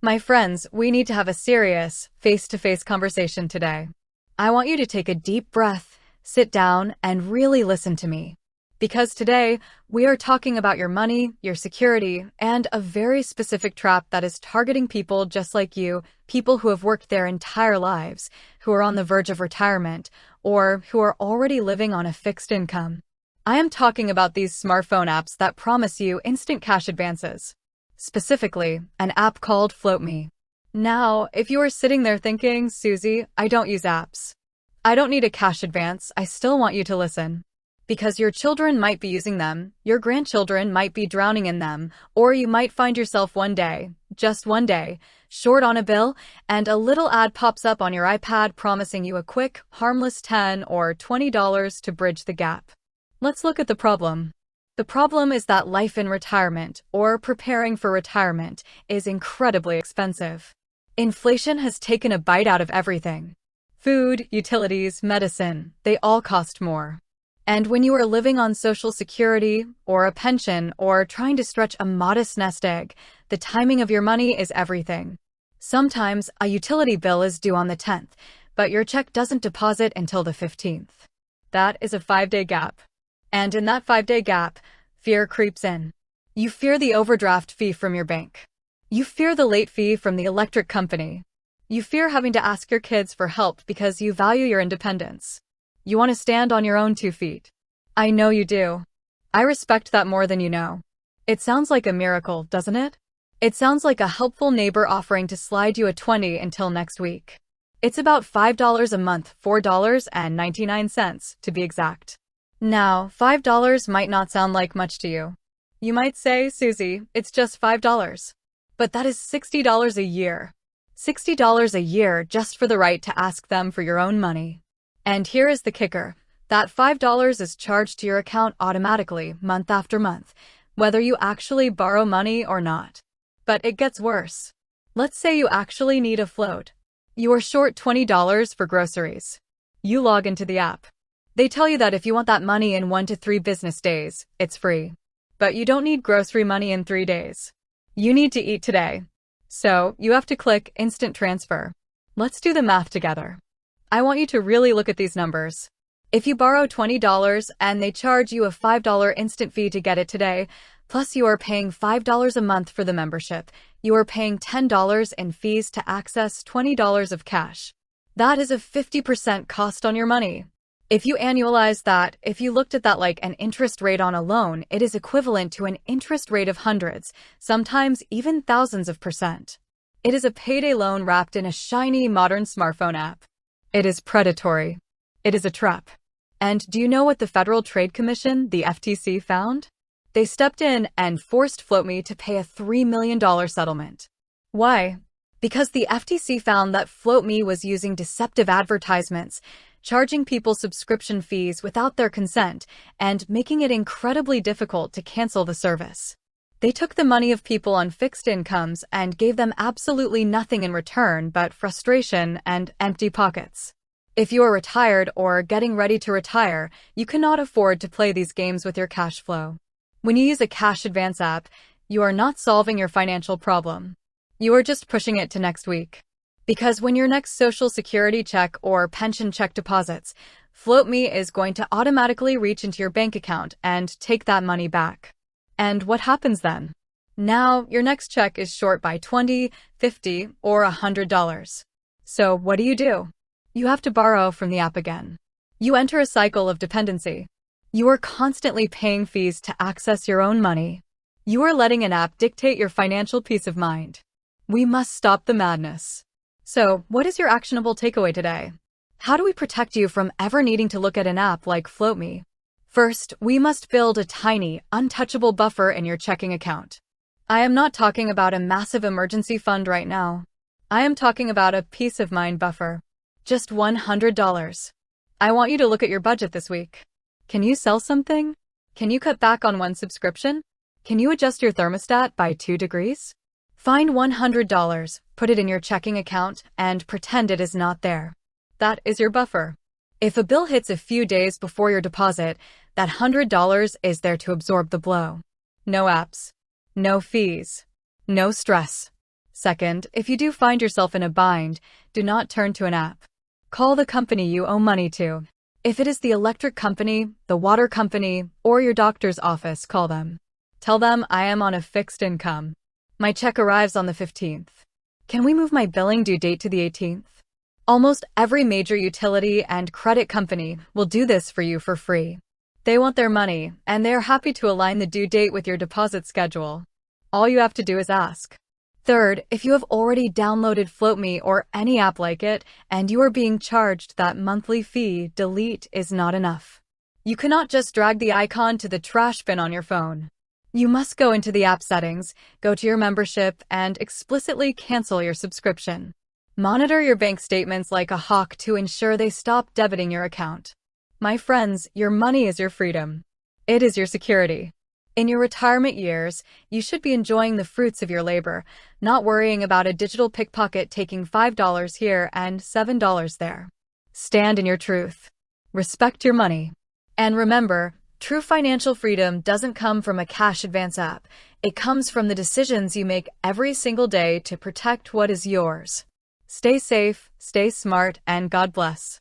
My friends, we need to have a serious, face-to-face conversation today. I want you to take a deep breath, sit down, and really listen to me. Because today, we are talking about your money, your security, and a very specific trap that is targeting people just like you, people who have worked their entire lives, who are on the verge of retirement, or who are already living on a fixed income. I am talking about these smartphone apps that promise you instant cash advances. Specifically, an app called FloatMe. Now, if you are sitting there thinking, Susie, I don't use apps. I don't need a cash advance, I still want you to listen. Because your children might be using them, your grandchildren might be drowning in them, or you might find yourself one day, just one day, short on a bill, and a little ad pops up on your iPad promising you a quick, harmless $10 or $20 to bridge the gap. Let's look at the problem. The problem is that life in retirement, or preparing for retirement, is incredibly expensive. Inflation has taken a bite out of everything. Food, utilities, medicine, they all cost more. And when you are living on Social Security, or a pension, or trying to stretch a modest nest egg, the timing of your money is everything. Sometimes, a utility bill is due on the 10th, but your check doesn't deposit until the 15th. That is a 5-day gap. And in that 5-day gap, fear creeps in. You fear the overdraft fee from your bank. You fear the late fee from the electric company. You fear having to ask your kids for help because you value your independence. You want to stand on your own 2 feet. I know you do. I respect that more than you know. It sounds like a miracle, doesn't it? It sounds like a helpful neighbor offering to slide you a 20 until next week. It's about $5 a month, $4.99 to be exact. Now, $5 might not sound like much to you. You might say, Susie, it's just $5. But that is $60 a year. $60 a year just for the right to ask them for your own money. And here is the kicker. That $5 is charged to your account automatically, month after month, whether you actually borrow money or not. But it gets worse. Let's say you actually need a float. You are short $20 for groceries. You log into the app. They tell you that if you want that money in 1 to 3 business days, it's free. But you don't need grocery money in 3 days. You need to eat today. So, you have to click Instant Transfer. Let's do the math together. I want you to really look at these numbers. If you borrow $20 and they charge you a $5 instant fee to get it today, plus you are paying $5 a month for the membership, you are paying $10 in fees to access $20 of cash. That is a 50% cost on your money. If you annualize that, if you looked at that like an interest rate on a loan, it is equivalent to an interest rate of hundreds, sometimes even thousands of %. It is a payday loan wrapped in a shiny modern smartphone app. It is predatory. It is a trap. And do you know what the Federal Trade Commission, the FTC, found? They stepped in and forced FloatMe to pay a $3 million settlement. Why? Because the FTC found that FloatMe was using deceptive advertisements, charging people subscription fees without their consent, and making it incredibly difficult to cancel the service. They took the money of people on fixed incomes and gave them absolutely nothing in return but frustration and empty pockets. If you are retired or getting ready to retire, you cannot afford to play these games with your cash flow. When you use a cash advance app, you are not solving your financial problem. You are just pushing it to next week. Because when your next Social Security check or pension check deposits, FloatMe is going to automatically reach into your bank account and take that money back. And what happens then? Now, your next check is short by $20, $50, or $100. So what do? You have to borrow from the app again. You enter a cycle of dependency. You are constantly paying fees to access your own money. You are letting an app dictate your financial peace of mind. We must stop the madness. So, what is your actionable takeaway today? How do we protect you from ever needing to look at an app like FloatMe? First, we must build a tiny, untouchable buffer in your checking account. I am not talking about a massive emergency fund right now. I am talking about a peace of mind buffer. Just $100. I want you to look at your budget this week. Can you sell something? Can you cut back on one subscription? Can you adjust your thermostat by 2 degrees? Find $100, put it in your checking account, and pretend it is not there. That is your buffer. If a bill hits a few days before your deposit, that $100 is there to absorb the blow. No apps. No fees. No stress. Second, if you do find yourself in a bind, do not turn to an app. Call the company you owe money to. If it is the electric company, the water company, or your doctor's office, call them. Tell them I am on a fixed income. My check arrives on the 15th. Can we move my billing due date to the 18th? Almost every major utility and credit company will do this for you for free. They want their money, and they are happy to align the due date with your deposit schedule. All you have to do is ask. Third, if you have already downloaded FloatMe or any app like it, and you are being charged that monthly fee, delete is not enough. You cannot just drag the icon to the trash bin on your phone. You must go into the app settings, go to your membership, and explicitly cancel your subscription. Monitor your bank statements like a hawk to ensure they stop debiting your account. My friends, your money is your freedom. It is your security. In your retirement years, you should be enjoying the fruits of your labor, not worrying about a digital pickpocket taking $5 here and $7 there. Stand in your truth. Respect your money. And remember, true financial freedom doesn't come from a cash advance app. It comes from the decisions you make every single day to protect what is yours. Stay safe, stay smart, and God bless.